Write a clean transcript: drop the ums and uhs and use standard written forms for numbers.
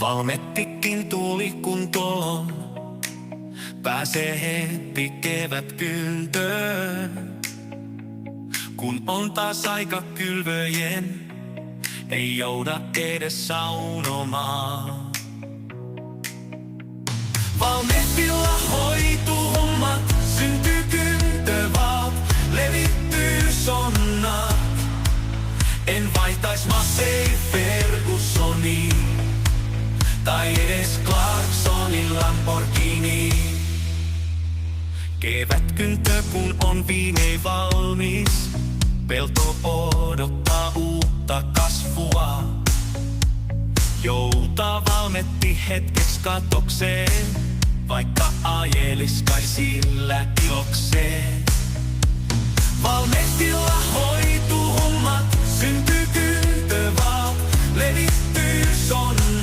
Valmettikin tuli kuntoon, pääsee heti kevätkyltöön. Kun on taas aika kylvöjen, ei jouda edes saunomaan. Valmettilla hoituu hommat, syntyy kyntövaat, levittyy sonnat. En vaihtais Massey Fergusoniin, tai edes Clarksonin Lamborghini. Kevätkyntö kun on viimein valmis, pelto odottaa uutta kasvua. Joutaa Valmetti hetkeksi katokseen, vaikka ajelis kai sillä ilokseen. Valmettilla hoituu hommat, syntyy kyntövaat, levittyy sonnat.